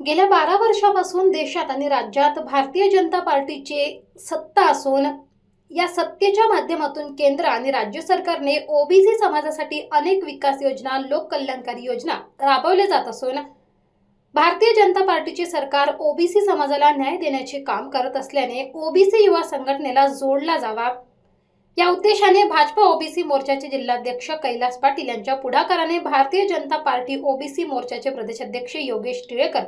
गेल्या 12 वर्षापासून देशात आणि राज्यात भारतीय जनता पार्टीची सत्ता असून या सत्तेच्या माध्यमातून केंद्र आणि राज्य सरकारने ओबीसी समाजासाठी अनेक विकास योजना, लोककल्याणकारी योजना राबवल्या जात असून भारतीय जनता पार्टीचे सरकार ओबीसी समाजाला न्याय देण्याचे काम करत असल्याने ओबीसी युवा संघटनेला जोडला जावा या उद्देशाने भाजपा ओबीसी मोर्चाचे जिल्हाध्यक्ष कैलास पाटील यांच्या पुढाकाराने भारतीय जनता पार्टी ओबीसी मोर्चाचे प्रदेशाध्यक्ष योगेश टिळेकर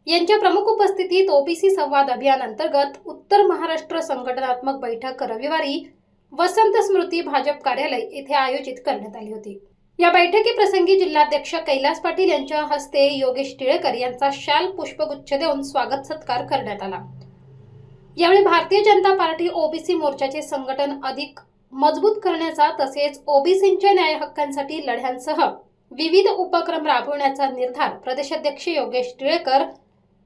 यांच्या प्रमुख उपस्थितीत ओबीसी संवाद अभियान अंतर्गत उत्तर महाराष्ट्र संघटनात्मक बैठक रविवारी वसंत स्मृती भाजप कार्यालय येथे आयोजित करण्यात आली होती। या बैठकीप्रसंगी जिल्हाध्यक्ष कैलास पाटील यांच्या हस्ते योगेश टिळेकर यांचा शाल पुष्पगुच्छ देऊन स्वागत सत्कार करण्यात आला। यावेळी भारतीय जनता पार्टी ओबीसी मोर्चाचे संघटन अधिक मजबूत करण्याचा तसेच ओबीसींच्या न्याय हक्कांसाठी लढ्यांसह विविध उपक्रम राबवण्याचा निर्धार प्रदेशाध्यक्ष योगेश टिळेकर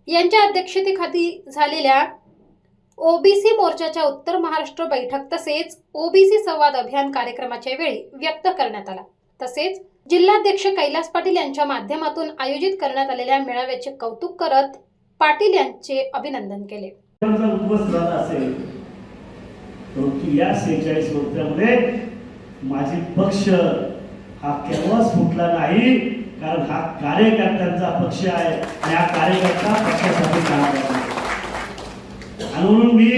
यांच्या अध्यक्षतेखाली झालेल्या ओबीसी मोर्चाच्या उत्तर महाराष्ट्र बैठक तसेच ओबीसी संवाद अभियान कार्यक्रमाच्या वेळी व्यक्त करण्यात आला। तसेच जिल्हाध्यक्ष कैलास पाटील यांच्या माध्यमातून आयोजित करण्यात आलेल्या मेळाव्याचे कौतुक करत पाटील यांचे अभिनंदन केले। या 46 वर्षांमध्ये माझी पक्ष हा केव्हाच फुटला नाही, कारण हा कार्यकर्त्यांचा पक्ष आहे आणि हा कार्यकर्ता पक्षासाठी काम करतो। आणि म्हणून मी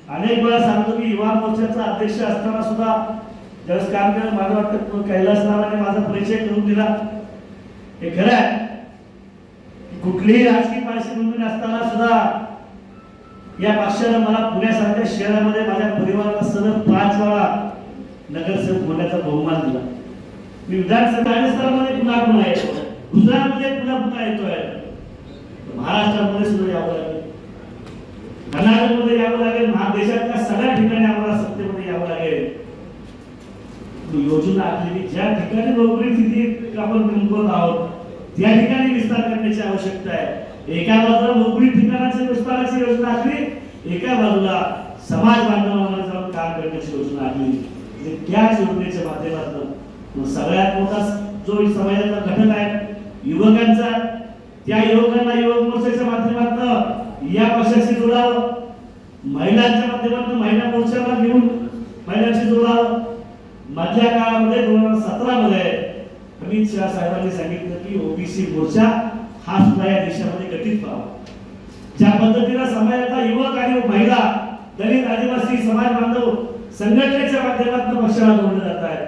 अनेक वेळा सांगतो की युवा मोर्चाचा अध्यक्ष असताना सुद्धा ज्यावेळेस काम केलं, मला वाटतं कैलास नावाने माझा परिचय करून दिला। हे खरं आहे, कुठलीही राजकीय पार्श्वभूमी नसताना सुद्धा या पक्षाने मला पुण्यासारख्या शहरामध्ये माझ्या परिवाराला सलग 5 वेळा नगरसेवक होण्याचा बहुमान दिला। मी विधानसभा राजस्थानमध्ये पुन्हा येतो, गुजरातमध्ये पुन्हा येतोय, महाराष्ट्रामध्ये सुद्धा यावं लागेल, कर्नाटकमध्ये यावं लागेल, देशातल्या सगळ्या ठिकाणी आम्हाला सत्तेमध्ये यावं लागेल। योजना आखलेली ज्या ठिकाणी नोकरी स्थिती आपण गुंतवत आहोत त्या ठिकाणी विस्तार करण्याची आवश्यकता आहे। एका बाजूला नोकरी ठिकाणाची विस्ताराची योजना आखली, एका बाजूला समाज बांधवांना जाऊन काम करण्याची योजना आखली। त्याच योजनेच्या माध्यमातून सगळ्यात मोठा जो समाजाचा घटक आहे युवकांचा, त्या युवकांना युवक मोर्चाच्या माध्यमातून या पक्षाशी जोडावं, महिलांच्या माध्यमातून महिला मोर्चाला घेऊन महिलांशी जोडावं। मधल्या काळामध्ये 2017 मध्ये अमित शहा साहेबांनी सांगितलं की ओबीसी मोर्चा हा सुद्धा या देशामध्ये गठीत व्हावा। ज्या पद्धतीने समाजाचा युवक आणि महिला, दलित, आदिवासी समाज बांधव संघटनेच्या माध्यमातून पक्षाला जोडले जात आहेत,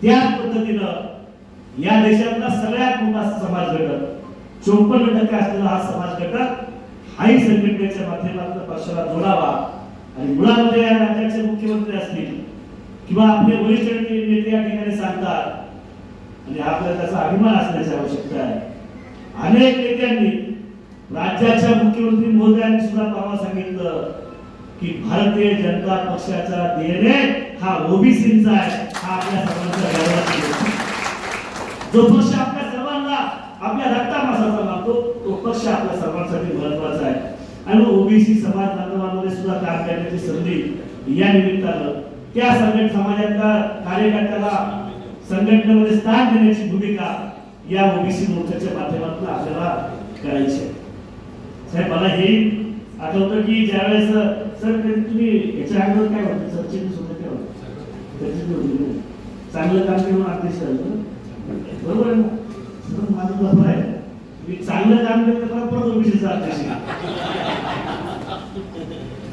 त्याच पद्धतीनं या देशातला सगळ्यात मोठा समाज घटक 54% असलेला हा समाज घटक हाही संघटनेच्या माध्यमातून पक्षाला जोडावा। आणि मुळामध्ये या राज्याचे मुख्यमंत्री असतील किंवा आपले वरिष्ठ नेते या ठिकाणी सांगतात आणि आपल्याला त्याचा अभिमान असण्याची आवश्यकता आहे। अनेक नेत्यांनी, राज्याच्या मुख्यमंत्री महोदयांनी सुद्धा परवा सांगितलं की भारतीय जनता पक्षाचा डीएनए हा ओबीसींचा आहे, हा आपल्या सर्वांचा गौरव। जो पक्ष आपल्या सर्वांना आपल्या रक्तामासाचा मानतो तो पक्ष आपल्या सर्वांसाठी महत्त्वाचा आहे। आणि ओबीसी समाज बांधवांमध्ये सुद्धा काम करण्याची संधी या निमित्तानं त्या समाजातल्या कार्यकर्त्याला संघटनेमध्ये स्थान देण्याची भूमिका या ओबीसी मोर्चाच्या माध्यमातून आपल्याला करायची आहे। साहेब, मला हे आठवतं की ज्यावेळेस सर तुम्ही याच्या अगोदर काय होतं, सरचिटणीस होतं काय होतं, चांगलं काम करून अध्यक्ष झालं, बरोबर आहे ना? माझं बरोबर आहे, मी चांगलं काम केलं तर परत ओबीसीचा अध्यक्ष,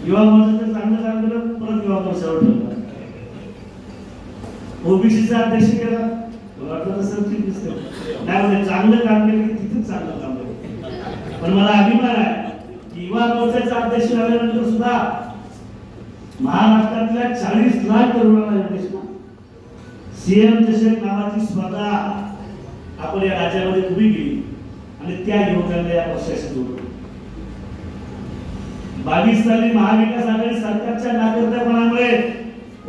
युवा मोर्चाचं चांगलं काम केलं परत युवा मोर्चावर ठेवलं, ओबीसीचा अध्यक्ष केला वाटलं तसं नाही, म्हणजे चांगलं काम केलं की तिथेच चांगलं काम केलं। पण मला अभिमान आहे की युवा मोर्चाचा अध्यक्ष झाल्यानंतर सुद्धा महाराष्ट्रातल्या 40 लाख तरुणांना सीएम चषक नावाची स्पर्धा आपण या राज्यामध्ये उभी केली आणि त्या युवकांना या पक्षाशी जोडलं। 22 साली महाविकास आघाडी सरकारच्या नाकर्तेपणामुळे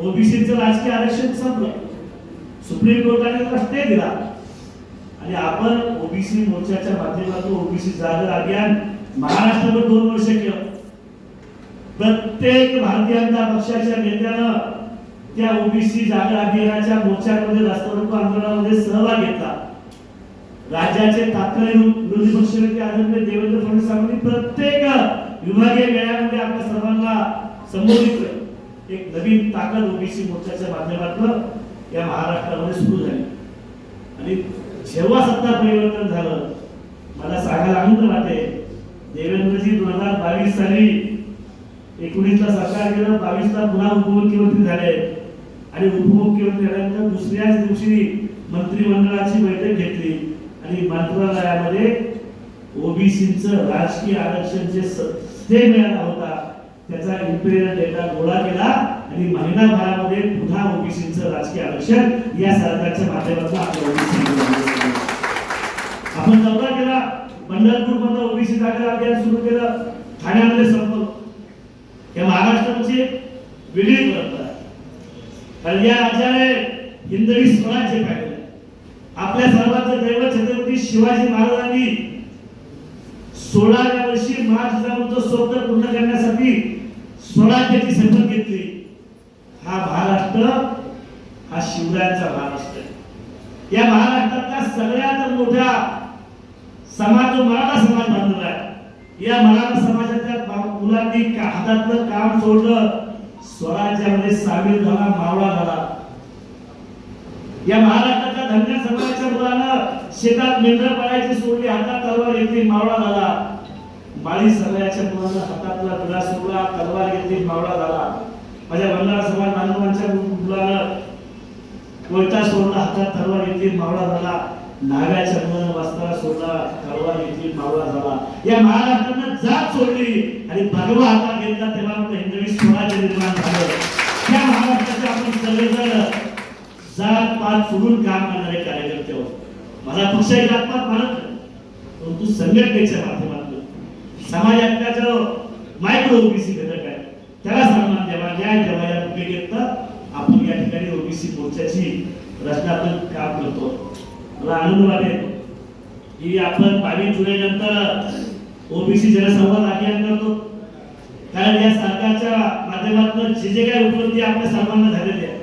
ओबीसीचं राजकीय आरक्षण संपलं, सुप्रीम कोर्टाने त्याला स्टे दिला आणि आपण ओबीसी मोर्चाच्या माध्यमातून ओबीसी जागर अभियान महाराष्ट्रभर 2 वर्ष केलं। प्रत्येक भारतीय जनता पक्षाच्या नेत्यानं त्या ओबीसी जागर अभियानाच्या मोर्चामध्ये राष्ट्रवादी आंदोलनामध्ये सहभाग घेतला। राज्याचे तत्कालीन विरोधी पक्षनेते आदरणीय देवेंद्र फडणवीस साहेबांनी प्रत्येक विभागीय मेळाव्यामध्ये आपल्या सर्वांना संबोधित केलं. एक नवीन ताकद ओबीसी मोर्चाच्या माध्यमातून या महाराष्ट्रामध्ये सुरू झाली आणि जेव्हा सत्ता परिवर्तन झालं मला सांगायला आनंद वाटते. देवेंद्रजी 2022 साली 19 ला सरकार केलं, 22 ला पुन्हा उपमुख्यमंत्री झाले आणि उपमुख्यमंत्री झाल्यानंतर दुसऱ्याच दिवशी मंत्रिमंडळाची बैठक घेतली आणि मंत्रालयामध्ये ओबीसीचं राजकीय आरक्षणचे स्टे मिळाला होता त्याचा इम्पेरियल डेटा गोळा केला आणि महिनाभरामध्ये पुन्हा ओबीसीचं राजकीय आरक्षण या सरकारच्या माध्यमातून आपण दौरा केला. पंढरपूरमध्ये ओबीसी जागृती अभियान सुरू केलं, ठाण्यामध्ये संपलं. या महाराष्ट्राची वेगळी परंपरा कारण या राज्याने हिंदवी स्वराज्य काढले. आपल्या सर्वांचं दैवत छत्रपती शिवाजी महाराजांनी 16व्या वर्षी महाराष्ट्राचं स्वप्न पूर्ण करण्यासाठी स्वराज्याची शपथ घेतली. हा महाराष्ट्र हा शिवरायांचा महाराष्ट्र आहे. या महाराष्ट्रातला सगळ्यात मोठा समाज जो मराठा समाज बांधला आहे. या मराठा समाजाच्या मुलांनी हातातलं काम सोडलं, स्वराज्यामध्ये सामील झाला, मावळा झाला. या महाराष्ट्राच्या धनगर समाजाच्या मुलानं शेतात मेंढर पाळायची सोडली, हातात तलवार घेतली, मावळा झाला. माळी समाजाच्या मुलानं हातातला विडा सोडला, तलवार घेतली, मावळा झाला. माझ्या बंजारा समाज बांधवांच्या मुलानं कोयता सोडला, हातात तलवार घेतली, मावळा झाला. नागाच्या मुलानं वस्त्रा सोडला, तलवार घेतली, मावळा झाला. या महाराष्ट्रानं जात सोडली आणि भगवा हातात घेतला तेव्हा हिंदवी स्वराज्य निर्माण झालं. त्या महाराष्ट्राचे आपण सगळेजण जात पात सोडून काम करणारे कार्यकर्ते आहोत. मला पक्षाची जातपात मानत नाही, परंतु संघटनेच्या माध्यमातून समाजातला जो मायक्रो ओबीसी घटक आहे त्याला सन्मान द्यावा, न्याय द्यावा या भूमिकेत आपण या ठिकाणी ओबीसी मोर्चाची रचना आपण काम करतो. मला आनंद वाटेल की आपण 22 जुलै नंतर ओबीसी जनसंवाद अभियान करतो कारण या सरकारच्या माध्यमातून जे काही उपलब्धी आपल्या सर्वांना झालेली आहे.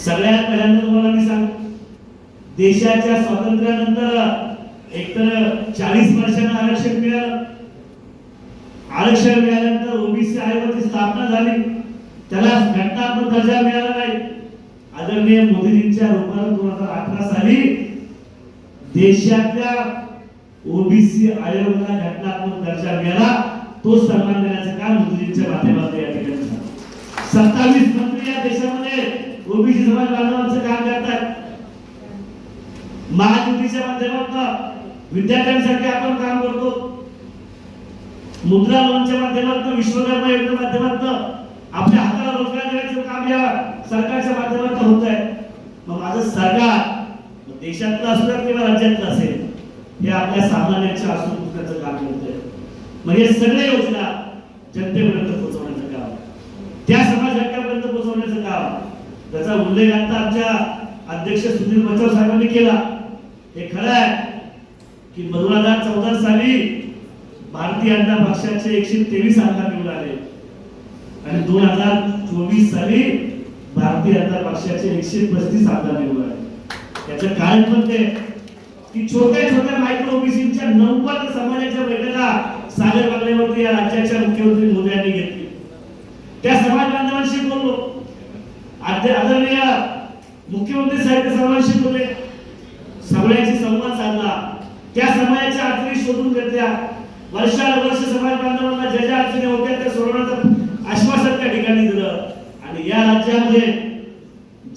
सगळ्यात पहिल्यांदा तुम्हाला मी सांगतो देशाच्या स्वातंत्र्यानंतर एकतर 40 वर्षांना आरक्षण मिळालं. आरक्षण मिळाल्यानंतर ओबीसी आयोगाची स्थापना झाली, त्याला घटनात्मक दर्जा मिळाला नाही. आदरणीय मोदीजींच्या रूपाने 2018 साली देशातल्या ओबीसी आयोगाला घटनात्मक दर्जा मिळाला. तो सन्मान देण्याचं काम मोदीजींच्या माध्यमातून या ठिकाणी झालं. 27 मंत्री या देशामध्ये ओबीसी समाज बांधवांचं काम करतात. महायुतीच्या माध्यमातून विद्यार्थ्यांसाठी आपण काम करतो. मुद्रा लोनच्या माध्यमातून, विश्वकर्मा योजनेच्या माध्यमातून आपल्या हाताला रोजगार देण्याचं काम या सरकारच्या माध्यमातून होत आहे. मग माझं सरकार देशातलं असलं किंवा राज्यातलं असेल हे आपल्या सामान्यांच्या असून त्याचं काम करतंय. म्हणजे सगळे योजना जनतेपर्यंत पोहोचवण्याचं काम, त्या समाज घटकापर्यंत पोहोचवण्याचं काम, त्याचा उल्लेख आता आमच्या अध्यक्ष सुनील बचाव साहेबांनी केला. हे खरं आहे की 2014 साली भारतीय जनता पक्षाचे 123 आमदार निवडून आले आणि 2024 साली भारतीय जनता पक्षाचे 135 आमदार निवडून आले. याचं कारण पण ते की छोट्या छोट्या मायक्रो ओबीसीच्या 90 समाजाच्या बैठका सागर बंगल्यावरती या राज्याच्या मुख्यमंत्री मोदयांनी घेतली. त्या समाज बांधवांशी बोललो, आदरणीय मुख्यमंत्री साहेब सर्वांशी बोलले, सगळ्यांशी संवाद साधला, त्या समाजाच्या अडचणी शोधून घेतल्या. वर्षानुवर्ष समाज बांधवांना ज्या ज्या अडचणी होत्या त्या सोडवण्याचं आश्वासन त्या ठिकाणी दिलं आणि या राज्यामध्ये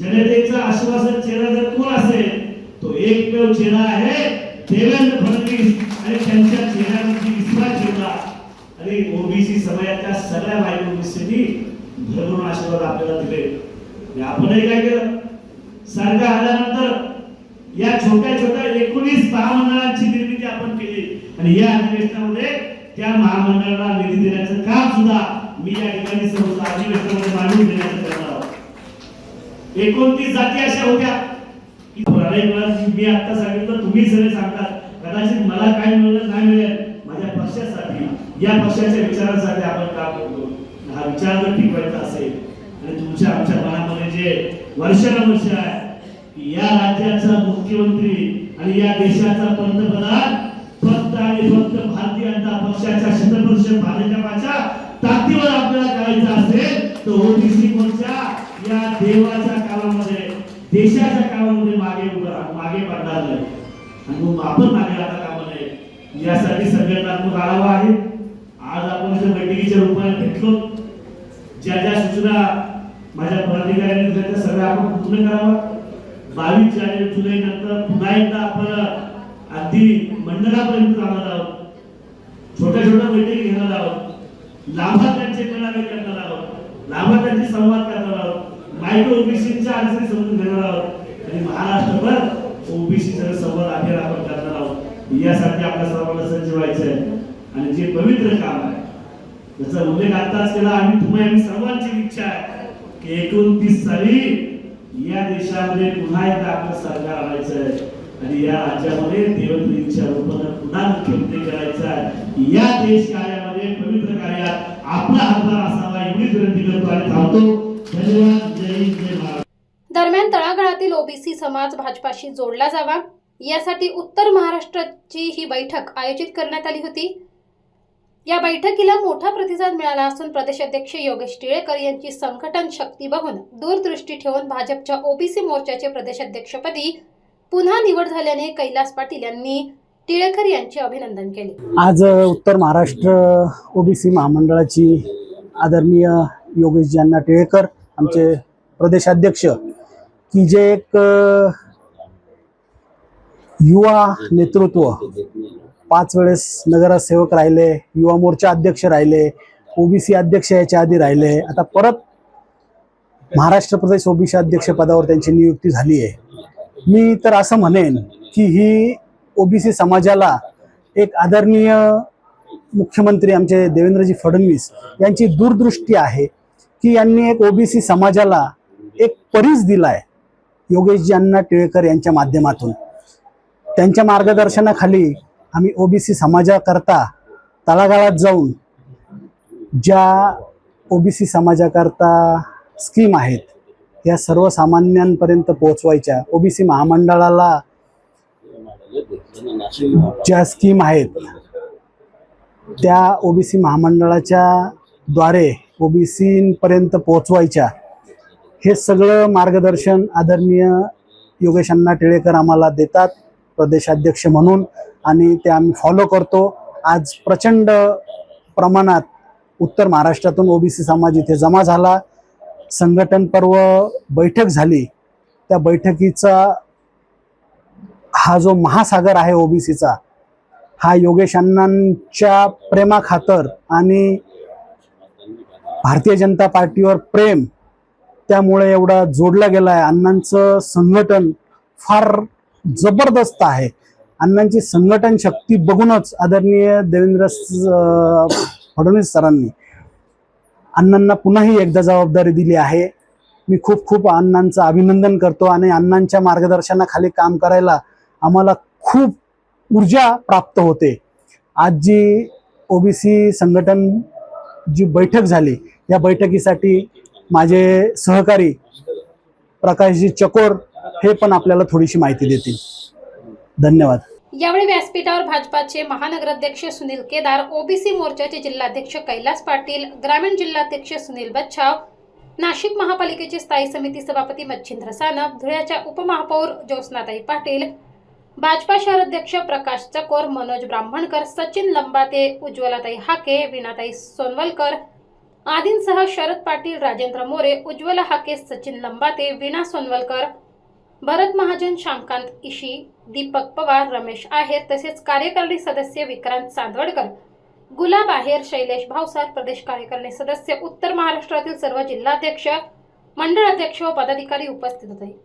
जनतेचं आश्वासन चेहरा जर कोण असेल तो एकमेव चेहरा आहे देवेंद्र फडणवीस आणि त्यांच्या चेहऱ्यावरती विश्वास ठेवला आणि ओबीसी समाजाच्या सगळ्या मायक्रो ओबीसींनी भरभरून आशीर्वाद आपल्याला दिले. आपणही काय केलं, सरकार आल्यानंतर या छोट्या छोट्या 19 महामंडळांची निर्मिती आपण केली आणि या अधिवेशनामध्ये त्या महामंडळाला निधी देण्याचं काम सुद्धा मी या ठिकाणी सर्व अधिवेशनामध्ये मांडून देण्याचं करणार आहोत. 29 जाती अशा होत्या की मी आता सांगितलं, तुम्ही सगळे सांगतात कदाचित मला काही मिळलं नाही मिळेल, माझ्या पक्षासाठी या पक्षाच्या विचारांसाठी आपण काम करतो. हा विचार जर टिकवायचा असेल आणि तुमच्या आमच्या मनामध्ये जे वर्षानुवर्ष आहे की या राज्याचा मुख्यमंत्री आणि या देशाचा पंतप्रधान फक्त आणि फक्त भारतीय जनता पक्षाच्या शतपरिषद भाजपाच्या ताकदीवर आपल्याला करायचं असेल तर ओबीसी मोर्चा या देवाच्या कामामध्ये देशाच्या कामामध्ये मागे पडणार नाही आणि मग आपण मागे राहता कामा नये यासाठी संघटनात्मक आढावा आहे. आज आपण इथे बैठकीच्या रूपाने भेटलो. ज्या ज्या सूचना माझ्या पदाधिकाऱ्यांनी दिल्या त्या सगळ्या आपण पूर्ण करावा. 22 जुलै नंतर पुन्हा एकदा आपण अगदी मंडळापर्यंत जाणार आहोत. छोट्या छोट्या बैठकी घेणार आहोत. लाभार्थ्यांचे मेळावे करणार आहोत. लाभार्थ्यांशी संवाद करणार आहोत. मायक्रो ओबीसीच्या अडचणी समजून घेणार आहोत आणि महाराष्ट्रभर ओबीसी संवाद अभियान आपण करणार आहोत. यासाठी आपल्या सर्वांना सज्ज व्हायचं आहे आणि जे पवित्र काम आहे त्याचा उल्लेख आताच केला. आम्ही सर्वांची इच्छा आहे की 29 साली या देशामध्ये पुन्हा एकदा आपलं सरकार आणायचं आहे आणि या राज्यामध्ये देवेंद्रजींच्या रूपाने पुन्हा मुख्यमंत्री करायचं आहे. या देश कार्यामध्ये पवित्र कार्यात आपला हातभार असावा एवढीच विनंती करतो आणि थांबतो. धन्यवाद. जय हिंद, जय महाराष्ट्र. दरम्यान तळागाळातील ओबीसी समाज भाजपाशी जोडला जावा यासाठी उत्तर महाराष्ट्राची ही बैठक आयोजित करण्यात आली होती. या बैठकीला मोठा प्रतिसाद मिळाला असून प्रदेशाध्यक्ष योगेश टिळेकर यांची संघटन शक्ती बघून दूरदृष्टी ठेवून भाजपच्या ओबीसी मोर्चाचे प्रदेशाध्यक्षपदी पुन्हा निवड झाल्याने कैलास पाटील यांनी टिळेकर यांचे अभिनंदन केले. आज उत्तर महाराष्ट्र ओबीसी महामंडळाची आदरणीय योगेश अण्णा टिळेकर आमचे प्रदेशाध्यक्ष की जे एक युवा नेतृत्व 5 वेळेस नगरसेवक राहिले, युवा मोर्चा अध्यक्ष राहिले, ओबीसी अध्यक्ष याच्या आधी राहिले, आता परत महाराष्ट्र प्रदेश ओबीसी अध्यक्ष पदावर त्यांची नियुक्ती झाली आहे. मी तर असं म्हणेन की ही ओबीसी समाजाला एक आदरणीय मुख्यमंत्री आमचे देवेंद्रजी फडणवीस यांची दूरदृष्टी आहे की यांनी एक ओबीसी समाजाला एक परीस दिलाय योगेशजी अण्णा टिळेकर यांच्या माध्यमातून. त्यांच्या मार्गदर्शनाखाली आम्ही ओबीसी समाजाकरता तळागाळात जाऊन ज्या ओबीसी समाजाकरता स्कीम आहेत या सर्वसामान्यांपर्यंत पोहोचवायच्या. ओबीसी महामंडळाला ज्या स्कीम आहेत त्या ओबीसी महामंडळाच्या द्वारे ओबीसींपर्यंत पोहोचवायच्या. हे सगळं मार्गदर्शन आदरणीय योगेश अण्णा टिळेकर आम्हाला देतात प्रदेशाध्यक्ष म्हणून आणि ते आम्ही फॉलो करतो. आज प्रचंड प्रमाणात उत्तर महाराष्ट्रातून ओबीसी समाज इथे जमा झाला. संघटन पर्व बैठक झाली. त्या बैठकीचा हा जो महासागर आहे ओबीसीचा हा योगेश अण्णांच्या प्रेमाखातर आणि भारतीय जनता पार्टीवर प्रेम त्यामुळे एवढा जोडला गेला आहे. अण्णांचं संघटन फार जबरदस्त आहे. अण्णांची संघटन शक्ती बघूनच आदरणीय देवेंद्र फडणवीस सरांनी अण्णांना पुन्हाही एकदा जबाबदारी दिली आहे. मी खूप खूप अण्णांचं अभिनंदन करतो आणि अण्णांच्या मार्गदर्शनाखाली काम करायला आम्हाला खूप ऊर्जा प्राप्त होते. आज जी ओबीसी संघटन जी बैठक झाली या बैठकीसाठी माझे सहकारी प्रकाशजी चकोर हे पण आपल्याला थोडीशी माहिती देतील. धन्यवाद. यावेळी व्यासपीठावर भाजपाचे महानगराध्यक्ष सुनील केदार, ओबीसी मोर्चाचे जिल्हाध्यक्ष कैलास पाटील, ग्रामीण जिल्हाध्यक्ष सुनील बच्छाव, नाशिक महापालिकेचे स्थायी समिती सभापती मच्छिंद्र सानप, धुळ्याच्या उपमहापौर ज्योत्स्नाताई पाटील, भाजपा शहराध्यक्ष प्रकाश चकोर, मनोज ब्राह्मणकर, सचिन लंबाते, उज्ज्वलाताई हाके, वीणाताई सोनवलकर आदींसह शरद पाटील, राजेंद्र मोरे, उज्ज्वला हाके, सचिन लंबाते, वीणा सोनवलकर, भरत महाजन, श्यामकांत इशी, दीपक पवार, रमेश आहेर तसेच कार्यकारिणी सदस्य विक्रांत चांदवडकर, गुलाब आहेर, शैलेश भावसार, प्रदेश कार्यकारिणी सदस्य उत्तर महाराष्ट्रातील सर्व जिल्हाध्यक्ष, मंडळाध्यक्ष व पदाधिकारी उपस्थित होते.